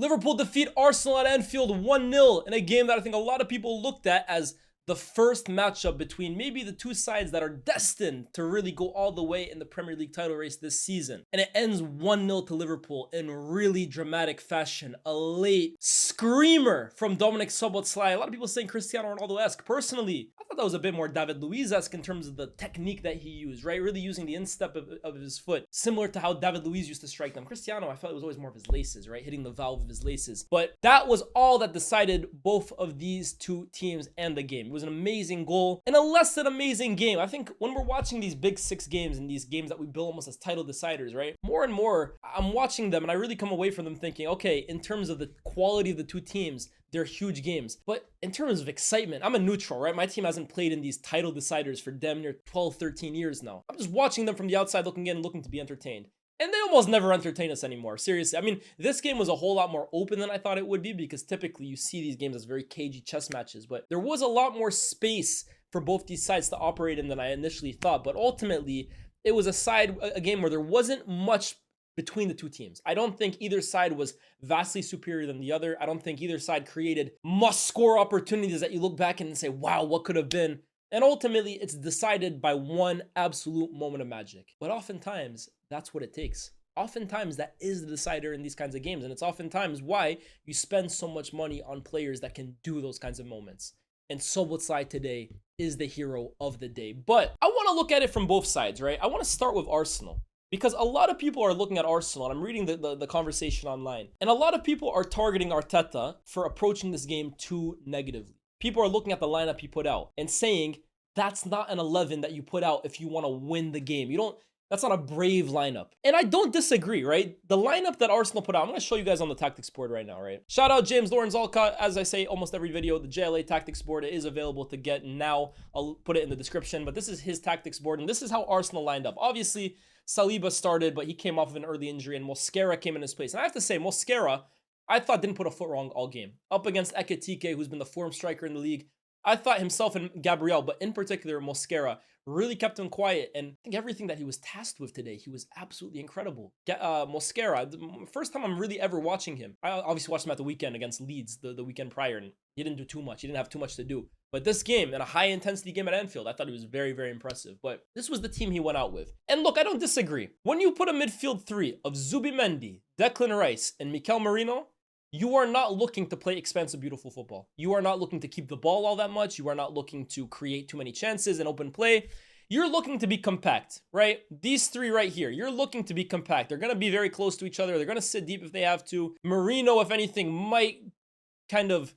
Liverpool defeat Arsenal at Anfield 1-0 in a game that I think a lot of people looked at as the first matchup between maybe the two sides that are destined to really go all the way in the Premier League title race this season. And it ends 1-0 to Liverpool in really dramatic fashion. A late screamer from Dominik Szoboszlai. A lot of people saying Cristiano Ronaldo-esque. Personally, I thought that was a bit more David Luiz-esque in terms of the technique that he used, right? Really using the instep of his foot, similar to how David Luiz used to strike them. Cristiano, I felt it was always more of his laces, right? Hitting the valve of his laces. But that was all that decided both of these two teams and the game. It was an amazing goal and a less than amazing game. I think when we're watching these big six games and these games that we bill almost as title deciders, right? More and more, I'm watching them and I really come away from them thinking, okay, in terms of the quality of the two teams, they're huge games. But in terms of excitement, I'm a neutral, right? My team hasn't played in these title deciders for damn near 12, 13 years now. I'm just watching them from the outside looking in, looking to be entertained. And they almost never entertain us anymore. Seriously. I mean, this game was a whole lot more open than I thought it would be because typically you see these games as very cagey chess matches, but there was a lot more space for both these sides to operate in than I initially thought. But ultimately, it was a game where there wasn't much between the two teams. I don't think either side was vastly superior than the other. I don't think either side created must-score opportunities that you look back and say, wow, what could have been? And ultimately, it's decided by one absolute moment of magic. But oftentimes, that's what it takes. Oftentimes, that is the decider in these kinds of games. And it's oftentimes why you spend so much money on players that can do those kinds of moments. And Szoboszlai today is the hero of the day. But I want to look at it from both sides, right? I want to start with Arsenal. Because a lot of people are looking at Arsenal, and I'm reading the conversation online. And a lot of people are targeting Arteta for approaching this game too negatively. People are looking at the lineup he put out and saying that's not an 11 that you put out if you want to win the game. That's not a brave lineup. And I don't disagree, right? The lineup that Arsenal put out, I'm going to show you guys on the tactics board right now, right? Shout out James Lawrence Alcott. As I say almost every video, the JLA tactics board is available to get now. I'll put it in the description, but this is his tactics board, and this is how Arsenal lined up. Obviously, Saliba started, but he came off of an early injury, and Mosquera came in his place. And I have to say, Mosquera, I thought didn't put a foot wrong all game. Up against Ekitike, who's been the form striker in the league. I thought himself and Gabriel, but in particular Mosquera, really kept him quiet. And I think everything that he was tasked with today, he was absolutely incredible. Mosquera, the first time I'm really ever watching him. I obviously watched him at the weekend against Leeds the weekend prior, and he didn't do too much. He didn't have too much to do. But this game, in a high-intensity game at Anfield, I thought he was very, very impressive. But this was the team he went out with. And look, I don't disagree. When you put a midfield three of Zubimendi, Declan Rice, and Mikel Merino, you are not looking to play expansive, beautiful football. You are not looking to keep the ball all that much. You are not looking to create too many chances and open play. You're looking to be compact, right? These three right here, you're looking to be compact. They're going to be very close to each other. They're going to sit deep if they have to. Merino, if anything, might kind of,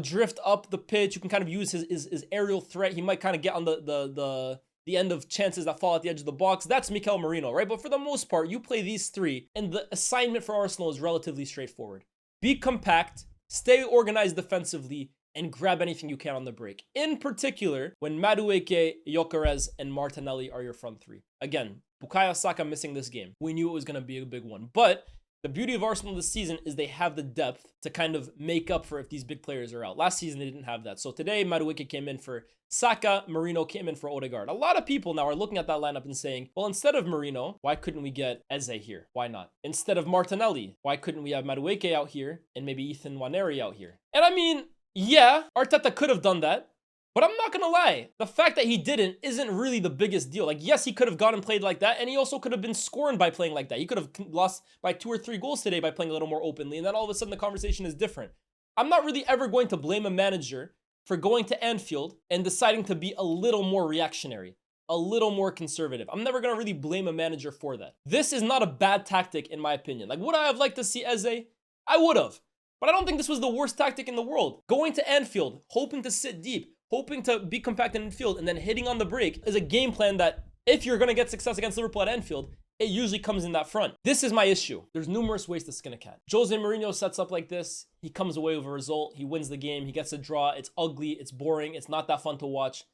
drift up the pitch. You can kind of use his aerial threat. He might kind of get on the end of chances that fall at the edge of the box. That's Mikel Merino, right? But for the most part, you play these three, and the assignment for Arsenal is relatively straightforward. Be compact, stay organized defensively, and grab anything you can on the break. In particular, when Madueke, Gyökeres, and Martinelli are your front three. Again, Bukayo Saka missing this game. We knew it was going to be a big one. But the beauty of Arsenal this season is they have the depth to kind of make up for if these big players are out. Last season, they didn't have that. So today, Madueke came in for Saka, Merino came in for Odegaard. A lot of people now are looking at that lineup and saying, well, instead of Merino, why couldn't we get Eze here? Why not? Instead of Martinelli, why couldn't we have Madueke out here and maybe Ethan Nwaneri out here? And I mean, yeah, Arteta could have done that. But I'm not going to lie, the fact that he didn't isn't really the biggest deal. Like, yes, he could have gone and played like that, and he also could have been scorned by playing like that. He could have lost by 2 or 3 goals today by playing a little more openly, and then all of a sudden the conversation is different. I'm not really ever going to blame a manager for going to Anfield and deciding to be a little more reactionary, a little more conservative. I'm never going to really blame a manager for that. This is not a bad tactic, in my opinion. Like, would I have liked to see Eze? I would have. But I don't think this was the worst tactic in the world. Going to Anfield, hoping to sit deep, hoping to be compact in midfield, and then hitting on the break is a game plan that, if you're going to get success against Liverpool at Anfield, it usually comes in that front. This is my issue. There's numerous ways to skin a cat. Jose Mourinho sets up like this. He comes away with a result. He wins the game. He gets a draw. It's ugly. It's boring. It's not that fun to watch.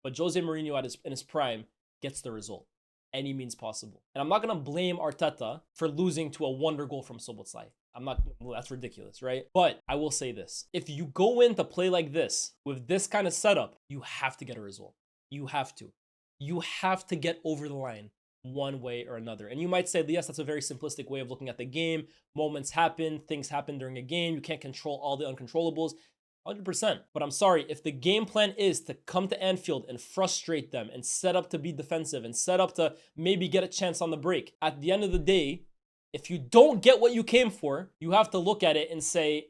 But Jose Mourinho in his prime gets the result. Any means possible. And I'm not going to blame Arteta for losing to a wonder goal from Szoboszlai. That's ridiculous, right? But I will say this. If you go in to play like this, with this kind of setup, you have to get a result. You have to. You have to get over the line. one way or another. And you might say, yes, that's a very simplistic way of looking at the game. Moments happen, things happen during a game. You can't control all the uncontrollables. 100%. But I'm sorry, if the game plan is to come to Anfield and frustrate them and set up to be defensive and set up to maybe get a chance on the break, at the end of the day, if you don't get what you came for, you have to look at it and say,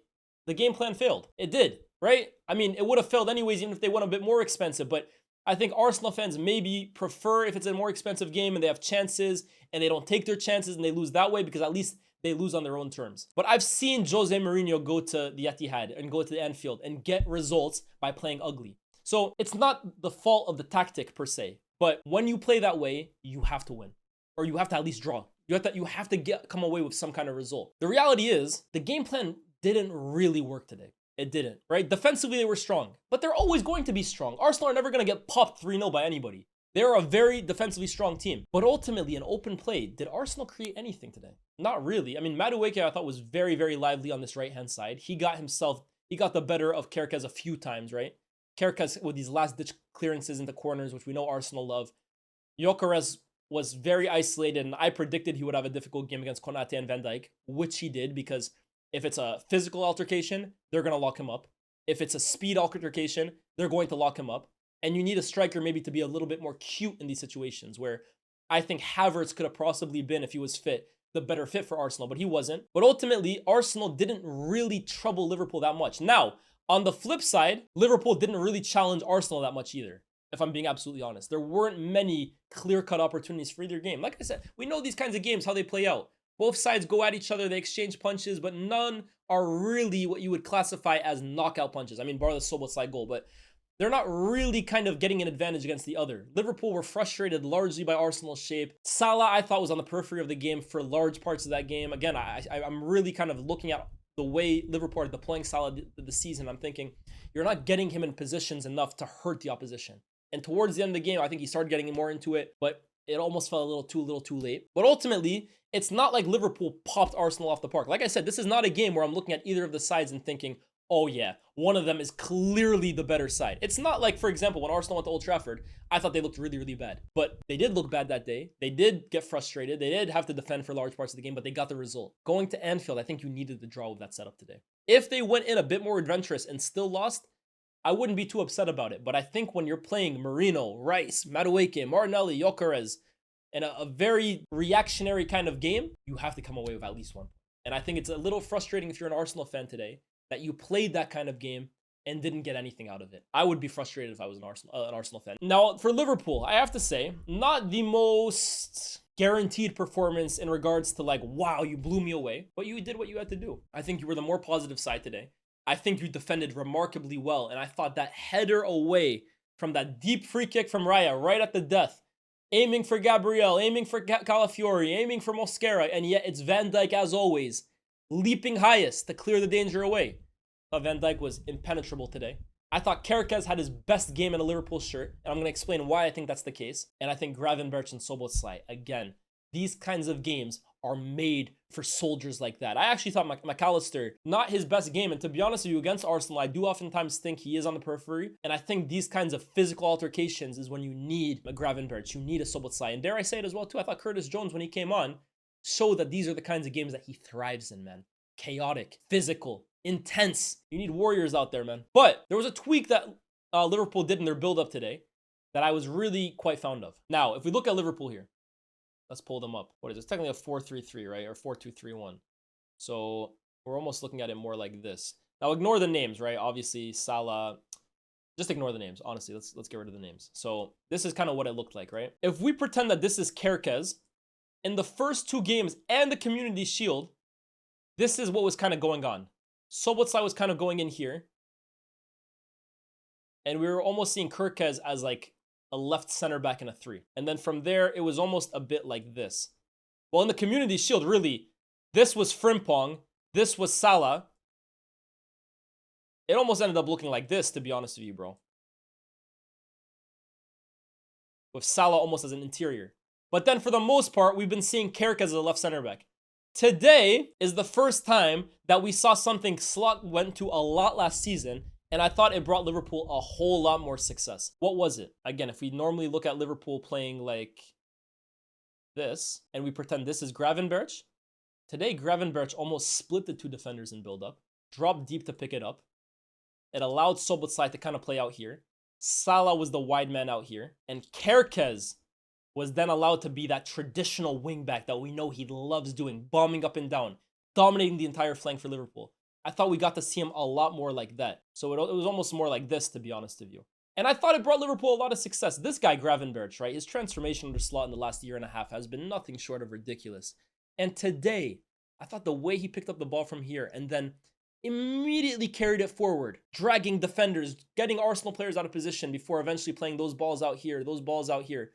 the game plan failed. It did, right? I mean, it would have failed anyways, even if they went a bit more expensive. But I think Arsenal fans maybe prefer if it's a more expensive game and they have chances and they don't take their chances and they lose that way, because at least they lose on their own terms. But I've seen Jose Mourinho go to the Etihad and go to the Anfield and get results by playing ugly. So it's not the fault of the tactic per se, but when you play that way, you have to win, or you have to at least draw. You have to come away with some kind of result. The reality is the game plan didn't really work today. It didn't, right? Defensively, they were strong, but they're always going to be strong. Arsenal are never going to get popped 3-0 by anybody. They're a very defensively strong team. But ultimately, in open play, did Arsenal create anything today? Not really. I mean, Madueke, I thought, was very, very lively on this right-hand side. He got the better of Kerkez a few times, right? Kerkez with these last-ditch clearances into corners, which we know Arsenal love. Gyökeres was very isolated, and I predicted he would have a difficult game against Konate and Van Dijk, which he did, because if it's a physical altercation, they're going to lock him up. If it's a speed altercation, they're going to lock him up. And you need a striker maybe to be a little bit more cute in these situations, where I think Havertz could have possibly been, if he was fit, the better fit for Arsenal, but he wasn't. But ultimately, Arsenal didn't really trouble Liverpool that much. Now, on the flip side, Liverpool didn't really challenge Arsenal that much either, if I'm being absolutely honest. There weren't many clear-cut opportunities for either game. Like I said, we know these kinds of games, how they play out. Both sides go at each other, they exchange punches, but none are really what you would classify as knockout punches. I mean, bar the Szoboszlai goal, but they're not really kind of getting an advantage against the other. Liverpool were frustrated largely by Arsenal's shape. Salah, I thought, was on the periphery of the game for large parts of that game. Again, I'm really kind of looking at the way Liverpool are deploying Salah this season. I'm thinking, you're not getting him in positions enough to hurt the opposition. And towards the end of the game, I think he started getting more into it, but it almost felt a little too late. But ultimately, it's not like Liverpool popped Arsenal off the park. Like I said, this is not a game where I'm looking at either of the sides and thinking, oh yeah, one of them is clearly the better side. It's not like, for example, when Arsenal went to Old Trafford, I thought they looked really, really bad. But they did look bad that day. They did get frustrated. They did have to defend for large parts of the game, but they got the result. Going to Anfield, I think you needed the draw with that setup today. If they went in a bit more adventurous and still lost, I wouldn't be too upset about it. But I think when you're playing Merino, Rice, Madueke, Martinelli, Gyökeres, in a very reactionary kind of game, you have to come away with at least one. And I think it's a little frustrating if you're an Arsenal fan today that you played that kind of game and didn't get anything out of it. I would be frustrated if I was an Arsenal fan. Now, for Liverpool, I have to say, not the most guaranteed performance in regards to like, wow, you blew me away, but you did what you had to do. I think you were the more positive side today. I think you defended remarkably well, and I thought that header away from that deep free kick from Raya right at the death, aiming for Gabriel, aiming for Calafiori, aiming for Mosquera, and yet it's Van Dijk, as always, leaping highest to clear the danger away. I thought Van Dijk was impenetrable today. I thought Kerkez had his best game in a Liverpool shirt, and I'm going to explain why I think that's the case. And I think Gravenberch and Szoboszlai, again, these kinds of games are made for soldiers like that. I actually thought McAllister, not his best game, and to be honest with you, against Arsenal, I do oftentimes think he is on the periphery, and I think these kinds of physical altercations is when you need a Gravenberch, you need a Szoboszlai, and dare I say it as well too, I thought Curtis Jones, when he came on, showed that these are the kinds of games that he thrives in, man. Chaotic, physical, intense. You need warriors out there, man. But there was a tweak that Liverpool did in their build-up today that I was really quite fond of. Now, if we look at Liverpool here, let's pull them up. What is it? It's technically a 4-3-3, right? Or 4-2-3-1. So we're almost looking at it more like this. Now, ignore the names, right? Obviously, Salah. Just ignore the names. Honestly, let's get rid of the names. So this is kind of what it looked like, right? If we pretend that this is Kerkez, in the first two games and the Community Shield, this is what was kind of going on. Szoboszlai was kind of going in here. And we were almost seeing Kerkez as like a left center back in a 3. And then from there, it was almost a bit like this. Well, in the Community Shield, really, this was Frimpong. This was Salah. It almost ended up looking like this, to be honest with you, bro. With Salah almost as an interior. But then for the most part, we've been seeing Kerkez as a left center back. Today is the first time that we saw something Slot went to a lot last season, and I thought it brought Liverpool a whole lot more success. What was it? Again, if we normally look at Liverpool playing like this, and we pretend this is Gravenberch. Today, Gravenberch almost split the two defenders in build-up, dropped deep to pick it up. It allowed Szoboszlai to kind of play out here. Salah was the wide man out here, and Kerkez was then allowed to be that traditional wingback that we know he loves doing, bombing up and down, dominating the entire flank for Liverpool. I thought we got to see him a lot more like that. So it was almost more like this, to be honest with you. And I thought it brought Liverpool a lot of success. This guy, Gravenberch, right? His transformation under Slot in the last year and a half has been nothing short of ridiculous. And today, I thought the way he picked up the ball from here and then immediately carried it forward, dragging defenders, getting Arsenal players out of position before eventually playing those balls out here, those balls out here.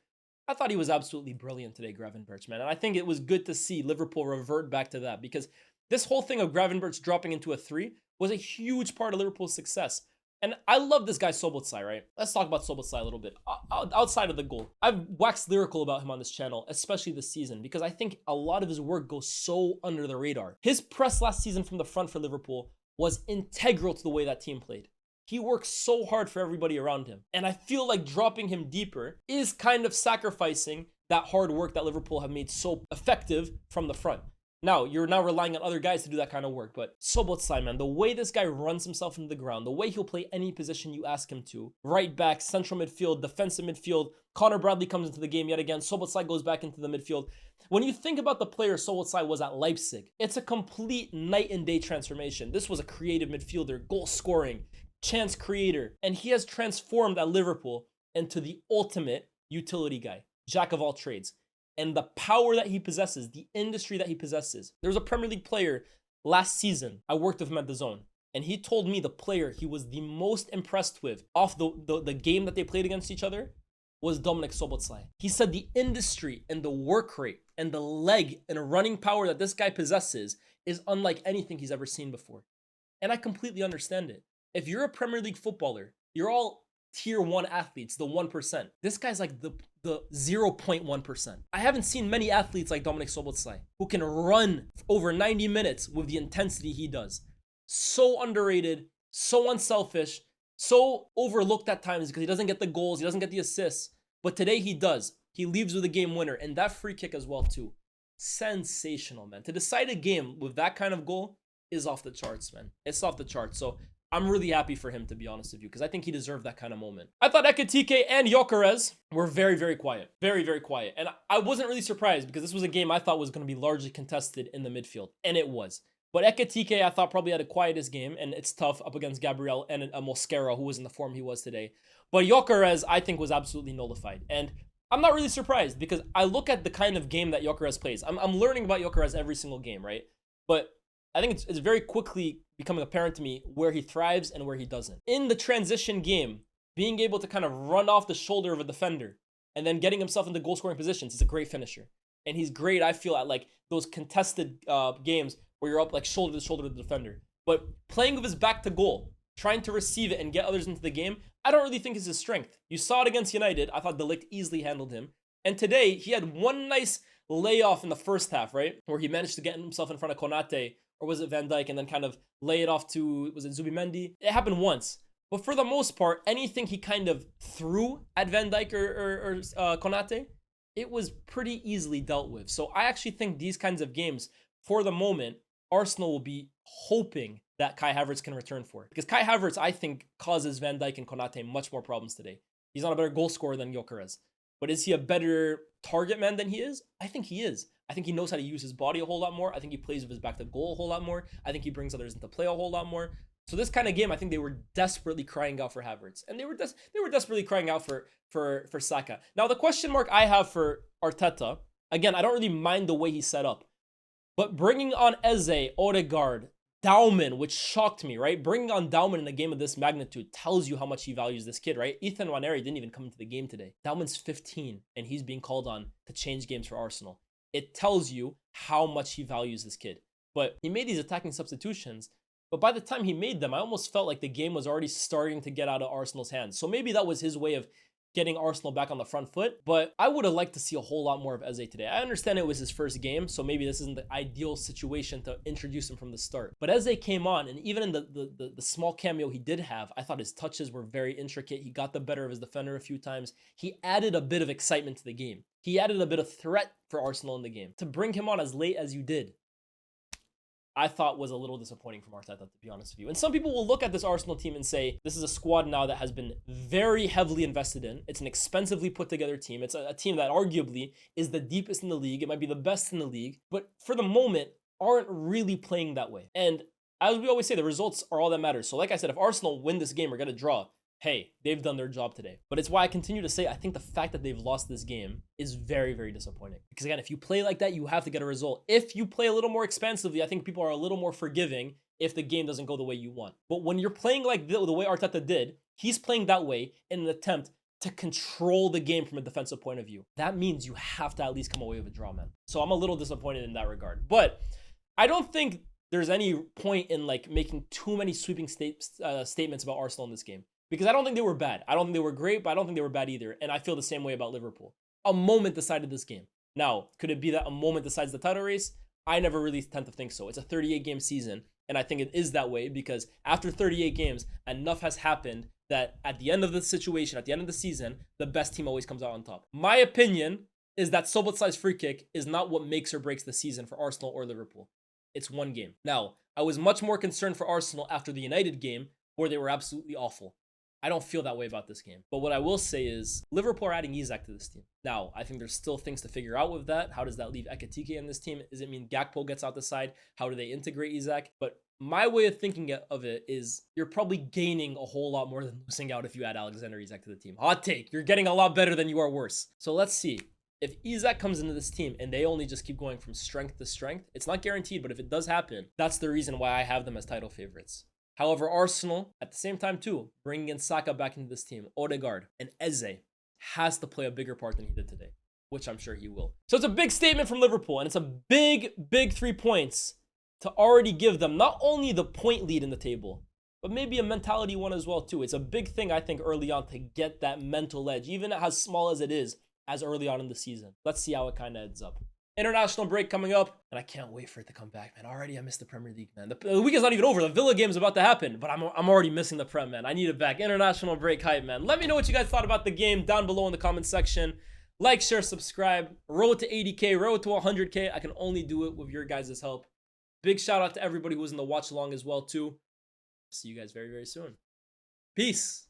I thought he was absolutely brilliant today, Gravenberch, man. And I think it was good to see Liverpool revert back to that, because this whole thing of Gravenberch dropping into a 3 was a huge part of Liverpool's success. And I love this guy Szoboszlai, right? Let's talk about Szoboszlai a little bit. Outside of the goal, I've waxed lyrical about him on this channel, especially this season, because I think a lot of his work goes so under the radar. His press last season from the front for Liverpool was integral to the way that team played. He worked so hard for everybody around him. And I feel like dropping him deeper is kind of sacrificing that hard work that Liverpool have made so effective from the front. Now, you're now relying on other guys to do that kind of work, but Szoboszlai, man, the way this guy runs himself into the ground, the way he'll play any position you ask him to, right back, central midfield, defensive midfield, Connor Bradley comes into the game yet again, Szoboszlai goes back into the midfield. When you think about the player Szoboszlai was at Leipzig, it's a complete night and day transformation. This was a creative midfielder, goal scoring, chance creator, and he has transformed at Liverpool into the ultimate utility guy, jack of all trades. And the power that he possesses, the industry that he possesses. There was a Premier League player last season, I worked with him at the Zone, and he told me the player he was the most impressed with off the game that they played against each other was Dominik Szoboszlai. He said the industry and the work rate and the leg and running power that this guy possesses is unlike anything he's ever seen before. And I completely understand it. If you're a Premier League footballer, you're all tier 1 athletes, the 1%. This guy's like the 0.1%. I haven't seen many athletes like Dominik Szoboszlai who can run over 90 minutes with the intensity he does. So underrated, so unselfish, so overlooked at times because he doesn't get the goals, he doesn't get the assists. But today he does. He leaves with a game winner, and that free kick as well too. Sensational, man. To decide a game with that kind of goal is off the charts, man. It's off the charts. So I'm really happy for him, to be honest with you, because I think he deserved that kind of moment. I thought Ekitike and Gyökeres were very, very quiet. Very, very quiet. And I wasn't really surprised because this was a game I thought was going to be largely contested in the midfield. And it was. But Ekitike, I thought, probably had the quietest game, and it's tough up against Gabriel and a Mosquera, who was in the form he was today. But Gyökeres, I think, was absolutely nullified. And I'm not really surprised because I look at the kind of game that Gyökeres plays. I'm learning about Gyökeres every single game, right? But I think it's very quickly becoming apparent to me where he thrives and where he doesn't. In the transition game, being able to kind of run off the shoulder of a defender and then getting himself into goal-scoring positions, he's a great finisher. And he's great, I feel, at like those contested games where you're up like shoulder to shoulder with the defender. But playing with his back to goal, trying to receive it and get others into the game, I don't really think is his strength. You saw it against United. I thought De Ligt easily handled him. And today, he had one nice layoff in the first half, right? Where he managed to get himself in front of Konate, or was it Van Dijk, and then kind of lay it off to, was it Zubimendi? It happened once. But for the most part, anything he kind of threw at Van Dijk or Konate, it was pretty easily dealt with. So I actually think these kinds of games, for the moment, Arsenal will be hoping that Kai Havertz can return for. Because Kai Havertz, I think, causes Van Dijk and Konate much more problems today. He's not a better goal scorer than Gyökeres. But is he a better target man than he is? I think he is. I think he knows how to use his body a whole lot more. I think he plays with his back to goal a whole lot more. I think he brings others into play a whole lot more. So this kind of game, I think they were desperately crying out for Havertz. And they were desperately crying out for Saka. Now, the question mark I have for Arteta, again, I don't really mind the way he set up. But bringing on Eze, Odegaard, Dauman, which shocked me, right? Bringing on Dauman in a game of this magnitude tells you how much he values this kid, right? Ethan Nwaneri didn't even come into the game today. Dauman's 15, and he's being called on to change games for Arsenal. It tells you how much he values this kid. But he made these attacking substitutions, but by the time he made them, I almost felt like the game was already starting to get out of Arsenal's hands. So maybe that was his way of getting Arsenal back on the front foot, but I would have liked to see a whole lot more of Eze today. I understand it was his first game, so maybe this isn't the ideal situation to introduce him from the start. But Eze came on, and even in the small cameo he did have, I thought his touches were very intricate. He got the better of his defender a few times. He added a bit of excitement to the game. He added a bit of threat for Arsenal in the game. To bring him on as late as you did, I thought was a little disappointing from Arteta, to be honest with you. And some people will look at this Arsenal team and say, this is a squad now that has been very heavily invested in. It's an expensively put together team. It's a team that arguably is the deepest in the league. It might be the best in the league, but for the moment, aren't really playing that way. And as we always say, the results are all that matters. So like I said, if Arsenal win this game or get a draw, hey, they've done their job today. But it's why I continue to say, I think the fact that they've lost this game is very, very disappointing. Because again, if you play like that, you have to get a result. If you play a little more expansively, I think people are a little more forgiving if the game doesn't go the way you want. But when you're playing like the way Arteta did, he's playing that way in an attempt to control the game from a defensive point of view. That means you have to at least come away with a draw, man. So I'm a little disappointed in that regard. But I don't think there's any point in like making too many sweeping statements about Arsenal in this game. Because I don't think they were bad. I don't think they were great, but I don't think they were bad either. And I feel the same way about Liverpool. A moment decided this game. Now, could it be that a moment decides the title race? I never really tend to think so. It's a 38-game season, and I think it is that way because after 38 games, enough has happened that at the end of the situation, at the end of the season, the best team always comes out on top. My opinion is that Szoboszlai's free kick is not what makes or breaks the season for Arsenal or Liverpool. It's one game. Now, I was much more concerned for Arsenal after the United game, where they were absolutely awful. I don't feel that way about this game. But what I will say is Liverpool are adding Isak to this team. Now, I think there's still things to figure out with that. How does that leave Ekitike in this team? Does it mean Gakpo gets out the side? How do they integrate Isak? But my way of thinking of it is you're probably gaining a whole lot more than losing out if you add Alexander Isak to the team. Hot take. You're getting a lot better than you are worse. So let's see. If Isak comes into this team and they only just keep going from strength to strength, it's not guaranteed, but if it does happen, that's the reason why I have them as title favorites. However, Arsenal, at the same time too, bringing in Saka back into this team, Odegaard, and Eze has to play a bigger part than he did today, which I'm sure he will. So it's a big statement from Liverpool, and it's a big, big 3 points to already give them not only the point lead in the table, but maybe a mentality one as well too. It's a big thing, I think, early on to get that mental edge, even as small as it is, as early on in the season. Let's see how it kind of ends up. International break coming up, and I can't wait for it to come back, man. Already, I missed the Premier League, man. The week is not even over. The Villa game is about to happen, but I'm already missing the Prem, man. I need it back. International break hype, man. Let me know what you guys thought about the game down below in the comment section. Like, share, subscribe. Road to 80K, road to 100K. I can only do it with your guys' help. Big shout out to everybody who was in the watch along as well, too. See you guys very, very soon. Peace.